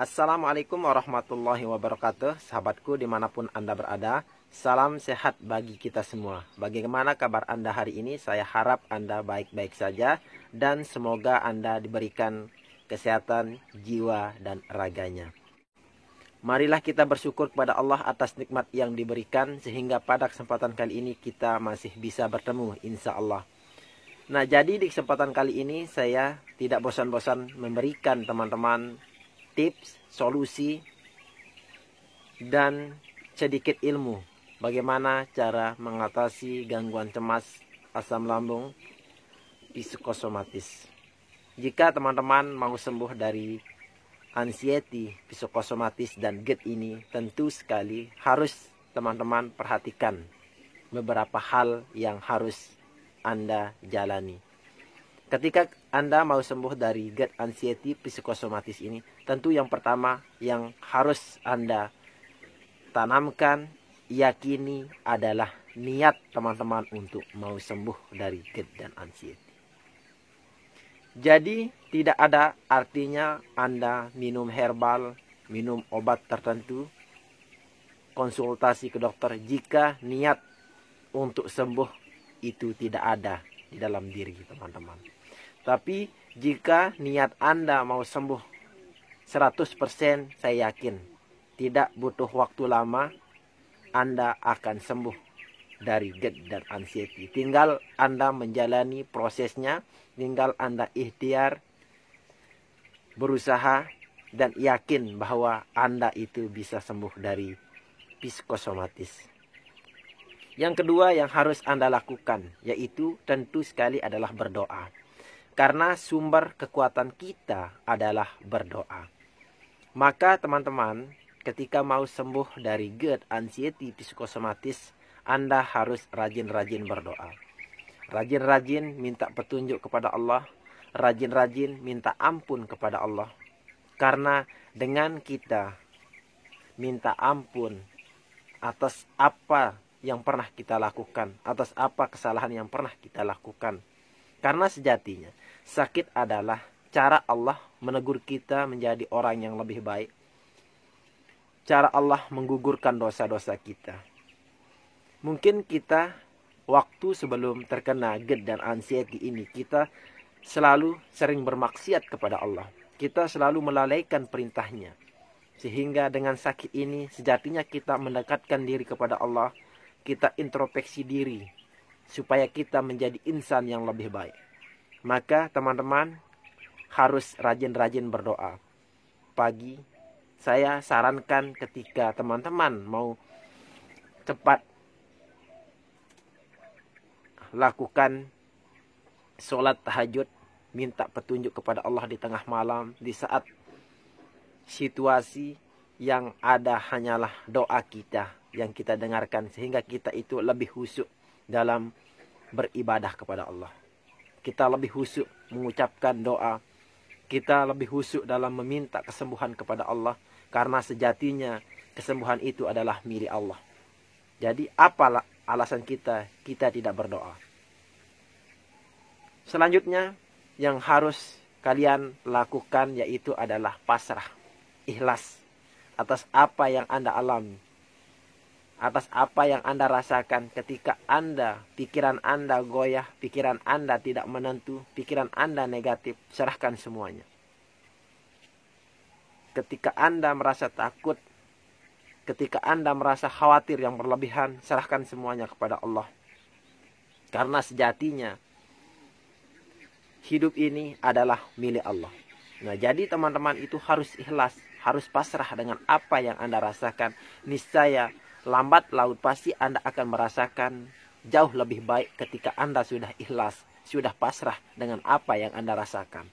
Assalamualaikum warahmatullahi wabarakatuh. Sahabatku dimanapun Anda berada, salam sehat bagi kita semua. Bagaimana kabar Anda hari ini? Saya harap Anda baik-baik saja dan semoga Anda diberikan kesehatan jiwa dan raganya. Marilah kita bersyukur kepada Allah atas nikmat yang diberikan sehingga pada kesempatan kali ini kita masih bisa bertemu insya Allah. Nah, jadi di kesempatan kali ini saya tidak bosan-bosan memberikan teman-teman tips, solusi, dan sedikit ilmu bagaimana cara mengatasi gangguan cemas, asam lambung, psikosomatis. Jika teman-teman mau sembuh dari anxiety, psikosomatis, dan GERD ini, tentu sekali harus teman-teman perhatikan beberapa hal yang harus Anda jalani. Ketika Anda mau sembuh dari GERD, anxiety, psikosomatis ini, tentu yang pertama yang harus Anda tanamkan, yakini adalah niat teman-teman untuk mau sembuh dari GERD dan anxiety. Jadi tidak ada artinya Anda minum herbal, minum obat tertentu, konsultasi ke dokter jika niat untuk sembuh itu tidak ada di dalam diri teman-teman. Tapi jika niat Anda mau sembuh 100%, saya yakin tidak butuh waktu lama Anda akan sembuh dari GERD dan anxiety. Tinggal Anda menjalani prosesnya, tinggal Anda ikhtiar, berusaha, dan yakin bahwa Anda itu bisa sembuh dari psikosomatis. Yang kedua yang harus Anda lakukan, yaitu tentu sekali adalah berdoa. Karena sumber kekuatan kita adalah berdoa. Maka teman-teman, ketika mau sembuh dari GERD, anxiety, psikosomatis, Anda harus rajin-rajin berdoa. Rajin-rajin minta petunjuk kepada Allah. Rajin-rajin minta ampun kepada Allah. Karena dengan kita minta ampun atas apa yang pernah kita lakukan, atas apa kesalahan yang pernah kita lakukan. Karena sejatinya, sakit adalah cara Allah menegur kita menjadi orang yang lebih baik. Cara Allah menggugurkan dosa-dosa kita. Mungkin kita waktu sebelum terkena GERD dan anxiety ini, kita selalu sering bermaksiat kepada Allah. Kita selalu melalaikan perintahnya. Sehingga dengan sakit ini, sejatinya kita mendekatkan diri kepada Allah. Kita introspeksi diri supaya kita menjadi insan yang lebih baik. Maka teman-teman harus rajin-rajin berdoa. Pagi saya sarankan ketika teman-teman mau cepat lakukan sholat tahajud, minta petunjuk kepada Allah di tengah malam, di saat situasi yang ada hanyalah doa kita yang kita dengarkan, sehingga kita itu lebih khusyuk dalam beribadah kepada Allah. Kita lebih khusyuk mengucapkan doa. Kita lebih khusyuk dalam meminta kesembuhan kepada Allah. Karena sejatinya kesembuhan itu adalah milik Allah. Jadi apalah alasan kita tidak berdoa. Selanjutnya yang harus kalian lakukan yaitu adalah pasrah. Ikhlas atas apa yang Anda alami. Atas apa yang Anda rasakan ketika pikiran Anda goyah, pikiran Anda tidak menentu, pikiran Anda negatif, serahkan semuanya. Ketika Anda merasa takut, ketika Anda merasa khawatir yang berlebihan, serahkan semuanya kepada Allah. Karena sejatinya, hidup ini adalah milik Allah. Nah, jadi teman-teman itu harus ikhlas, harus pasrah dengan apa yang Anda rasakan. Niscaya lambat laun pasti Anda akan merasakan jauh lebih baik ketika Anda sudah ikhlas, sudah pasrah dengan apa yang Anda rasakan.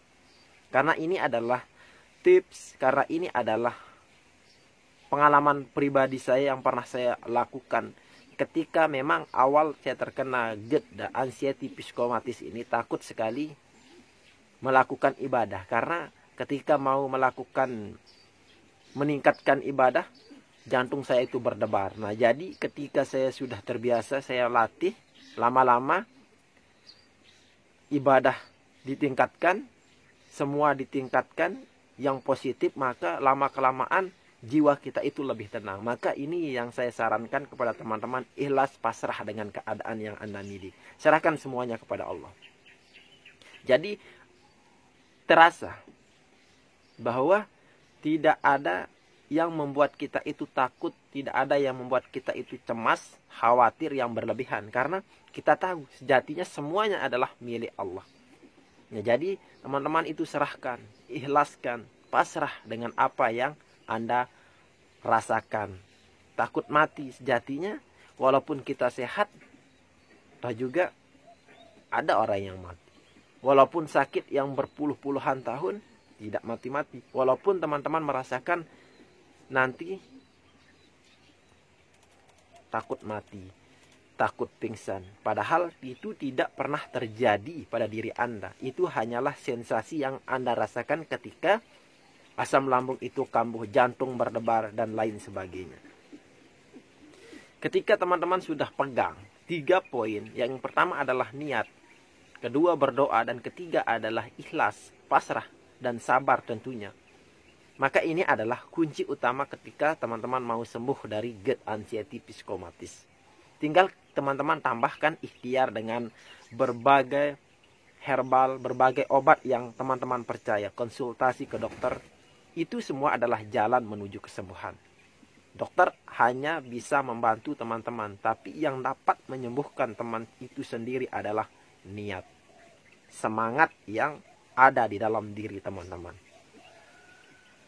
Karena ini adalah tips, karena ini adalah pengalaman pribadi saya yang pernah saya lakukan. Ketika memang awal saya terkena GERD dan anxiety psikosomatis ini, takut sekali melakukan ibadah. Karena ketika mau meningkatkan ibadah, jantung saya itu berdebar. Nah, jadi ketika saya sudah terbiasa, saya latih, lama-lama ibadah ditingkatkan, semua ditingkatkan, yang positif, maka lama-kelamaan jiwa kita itu lebih tenang. Maka ini yang saya sarankan kepada teman-teman, ikhlas pasrah dengan keadaan yang Anda miliki. Serahkan semuanya kepada Allah. Jadi terasa bahwa tidak ada yang membuat kita itu takut, tidak ada yang membuat kita itu cemas, khawatir yang berlebihan. Karena kita tahu sejatinya semuanya adalah milik Allah. Ya, jadi teman-teman itu serahkan, ikhlaskan, pasrah dengan apa yang Anda rasakan. Takut mati sejatinya, walaupun kita sehat, toh juga ada orang yang mati. Walaupun sakit yang berpuluh-puluhan tahun, tidak mati-mati. Walaupun teman-teman merasakan nanti takut mati, takut pingsan. Padahal itu tidak pernah terjadi pada diri Anda. Itu hanyalah sensasi yang Anda rasakan ketika asam lambung itu kambuh, jantung berdebar, dan lain sebagainya. Ketika teman-teman sudah pegang 3 poin, yang pertama adalah niat, kedua berdoa, dan ketiga adalah ikhlas, pasrah, dan sabar tentunya. Maka ini adalah kunci utama ketika teman-teman mau sembuh dari GERD anxiety psikosomatis. Tinggal teman-teman tambahkan ikhtiar dengan berbagai herbal, berbagai obat yang teman-teman percaya, konsultasi ke dokter. Itu semua adalah jalan menuju kesembuhan. Dokter hanya bisa membantu teman-teman, tapi yang dapat menyembuhkan teman itu sendiri adalah niat, semangat yang ada di dalam diri teman-teman.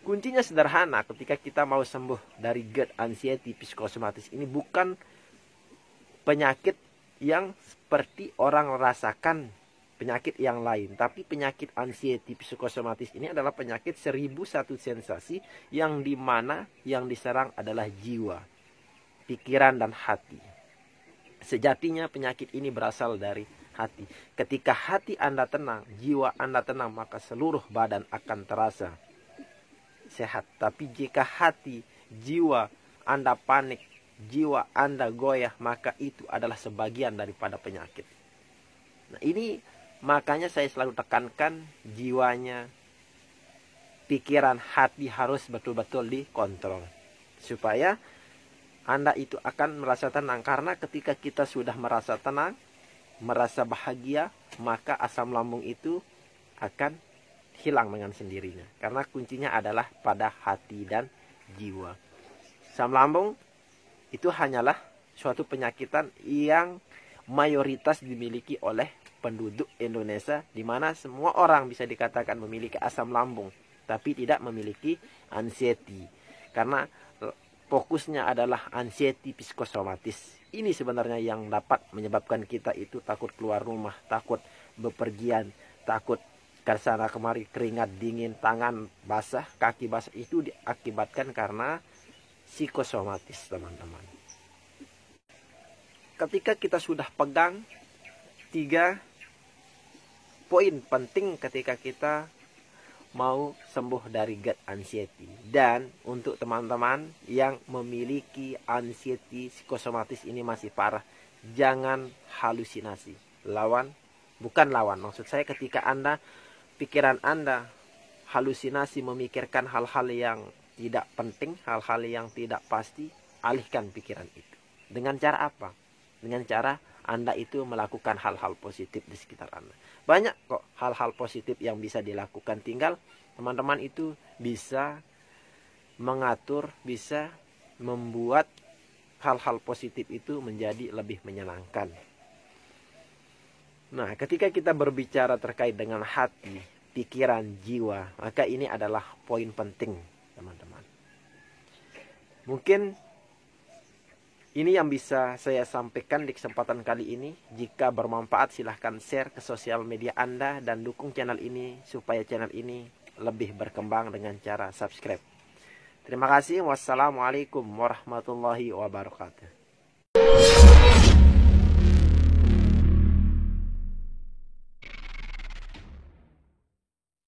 Kuncinya sederhana ketika kita mau sembuh dari GERD anxiety psikosomatis ini, bukan penyakit yang seperti orang rasakan penyakit yang lain. Tapi penyakit anxiety psikosomatis ini adalah penyakit 1001 sensasi yang dimana yang diserang adalah jiwa, pikiran, dan hati. Sejatinya penyakit ini berasal dari hati. Ketika hati Anda tenang, jiwa Anda tenang, maka seluruh badan akan terasa sehat. Tapi jika hati, jiwa Anda panik, jiwa Anda goyah, maka itu adalah sebagian daripada penyakit. Nah, ini makanya saya selalu tekankan jiwanya, pikiran, hati harus betul-betul dikontrol. Supaya Anda itu akan merasa tenang. Karena ketika kita sudah merasa tenang, merasa bahagia, maka asam lambung itu akan hilang dengan sendirinya. Karena kuncinya adalah pada hati dan jiwa. Asam lambung itu hanyalah suatu penyakitan yang mayoritas dimiliki oleh penduduk Indonesia, di mana semua orang bisa dikatakan memiliki asam lambung, tapi tidak memiliki anxiety. Karena fokusnya adalah anxiety psikosomatis. Ini sebenarnya yang dapat menyebabkan kita itu takut keluar rumah, takut bepergian, takut ke sana kemari, keringat dingin, tangan basah, kaki basah. Itu diakibatkan karena psikosomatis, teman-teman. Ketika kita sudah pegang 3 poin penting ketika kita mau sembuh dari GERD anxiety. Dan untuk teman-teman yang memiliki anxiety psikosomatis ini masih parah, jangan halusinasi. Bukan lawan. Maksud saya ketika pikiran Anda halusinasi memikirkan hal-hal yang tidak penting, hal-hal yang tidak pasti, alihkan pikiran itu. Dengan cara apa? Dengan cara Anda itu melakukan hal-hal positif di sekitar Anda. Banyak kok hal-hal positif yang bisa dilakukan. Tinggal teman-teman itu bisa mengatur, bisa membuat hal-hal positif itu menjadi lebih menyenangkan. Nah, ketika kita berbicara terkait dengan hati, pikiran, jiwa, maka ini adalah poin penting, teman-teman. Mungkin ini yang bisa saya sampaikan di kesempatan kali ini. Jika bermanfaat, silahkan share ke sosial media Anda dan dukung channel ini supaya channel ini lebih berkembang dengan cara subscribe. Terima kasih. Wassalamualaikum warahmatullahi wabarakatuh.